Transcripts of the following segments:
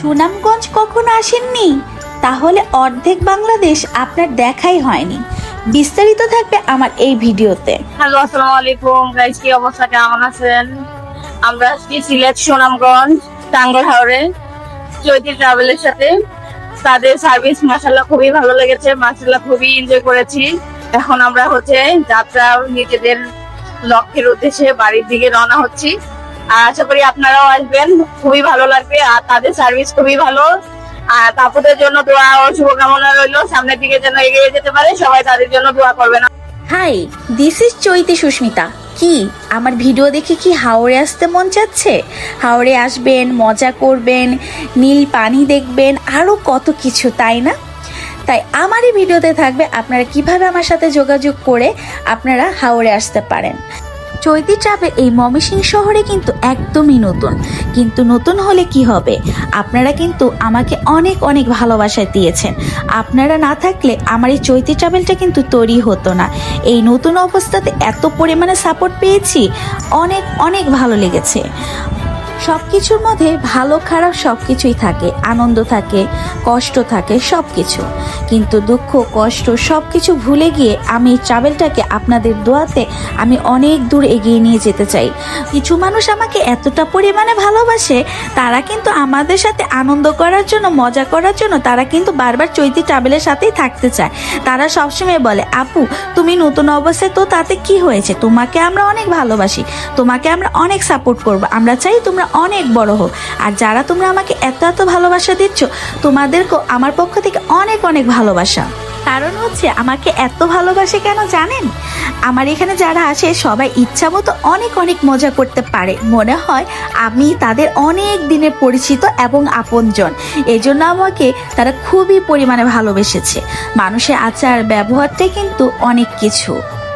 সুনামগঞ্জ কখনো আসেননি? তাহলে অর্ধেক বাংলাদেশ আপনার দেখাই হয়নি। বিস্তারিত থাকবে আমার এই ভিডিওতে। হ্যালো, আসসালামু আলাইকুম গাইস, কি অবস্থা, কেমন আছেন? আমরা আজকে সিলেট সুনামগঞ্জ টাঙ্গর হাওরে চৈতি ট্রাভেলের সাথে। তাদের সার্ভিস মাশাআল্লাহ খুবই ভালো লেগেছে, মাশাআল্লাহ খুবই এনজয় করেছি। এখন আমরা যাত্রা নিজেদের লক্ষ্যের উদ্দেশ্যে বাড়ির দিকে রওনা হচ্ছি। আর আশা করি আপনারাও আসবেন, খুবই ভালো লাগবে। আর তাদের সার্ভিস খুবই ভালো। আর তাপদের জন্য দোয়া ও শুভকামনা রইল, সামনের দিকে যেন এগিয়ে যেতে পারে। সবাই তাদের জন্য দোয়া করবেন। হাই, দিস ইজ চৈতি সুস্মিতা। কি আমার ভিডিও দেখে কি হাওড়ে আসতে মন চাচ্ছে? হাওড়ে আসবেন, মজা করবেন, নীল পানি দেখবেন, আরও কত কিছু, তাই না? তাই আমার এই ভিডিওতে থাকবে আপনারা কিভাবে আমার সাথে যোগাযোগ করে আপনারা হাওড়ে আসতে পারেন। চৈতি ট্রাভেল এই ময়মনসিংহ শহরে কিন্তু একদমই নতুন, কিন্তু নতুন হলে কি হবে, আপনারা কিন্তু আমাকে অনেক অনেক ভালোবাসা দিয়েছেন। আপনারা না থাকলে আমার এই চৈতি ট্রাভেলটা কিন্তু তৈরি হতো না। এই নতুন অবস্থাতে এত পরিমাণে সাপোর্ট পেয়েছি, অনেক অনেক ভালো লেগেছে। সব কিছুর মধ্যে ভালো খারাপ সব কিছুই থাকে, আনন্দ থাকে, কষ্ট থাকে, সব কিছু। কিন্তু দুঃখ কষ্ট সব কিছু ভুলে গিয়ে আমি এই ট্রাভেলটাকে আপনাদের দোয়াতে আমি অনেক দূর এগিয়ে নিয়ে যেতে চাই। কিছু মানুষ আমাকে এতটা পরিমাণে ভালোবাসে, তারা কিন্তু আমাদের সাথে আনন্দ করার জন্য, মজা করার জন্য তারা কিন্তু বারবার চৈতি ট্রাভেলের সাথেই থাকতে চায়। তারা সবসময় বলে, আপু তুমি নতুন অবস্থায়, তো তাতে কি হয়েছে, তোমাকে আমরা অনেক ভালোবাসি, তোমাকে আমরা অনেক সাপোর্ট করবো, আমরা চাই তোমরা অনেক বড় হোক। আর যারা তোমরা আমাকে এত এত ভালোবাসা দিচ্ছ, তোমাদেরকেও আমার পক্ষ থেকে অনেক অনেক ভালোবাসা। কারণ আমাকে এত ভালোবাসে কেন জানেন? আমার এখানে যারা আসে সবাই ইচ্ছা মতো অনেক অনেক মজা করতে পারে, মনে হয় আমি তাদের অনেক দিনের পরিচিত এবং আপনজন। এই জন্য আমাকে তারা খুবই পরিমাণে ভালোবেসেছে। মানুষের আচার ব্যবহারটাই কিন্তু অনেক কিছু।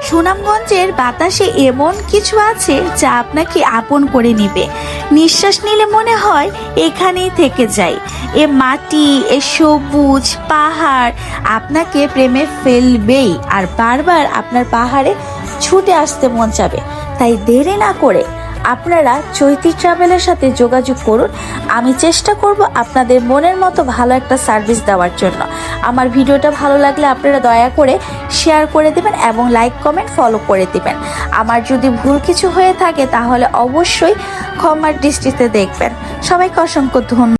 সুনামগঞ্জের বাতাসে এমন কিছু আছে যা আপনাকে আপন করে নিবে। নিঃশ্বাস নিলে মনে হয় এখানেই থেকে যাই। এ মাটি, এ সবুজ পাহাড় আপনাকে প্রেমে ফেলবেই, আর বারবার আপনার পাহাড়ে ছুটে আসতে মন চাবে। তাই দেরি না করে আপনারা চৈতি ট্রাভেলের সাথে যোগাযোগ করুন। আমি চেষ্টা করব আপনাদের মনের মতো ভালো একটা সার্ভিস দেওয়ার জন্য। আমার ভিডিওটা ভালো লাগলে আপনারা দয়া করে শেয়ার করে দেবেন এবং লাইক কমেন্ট ফলো করে দেবেন। আমার যদি ভুল কিছু হয়ে থাকে তাহলে অবশ্যই ক্ষমার দৃষ্টিতে দেখবেন। সবাইকে অসংখ্য ধন্যবাদ।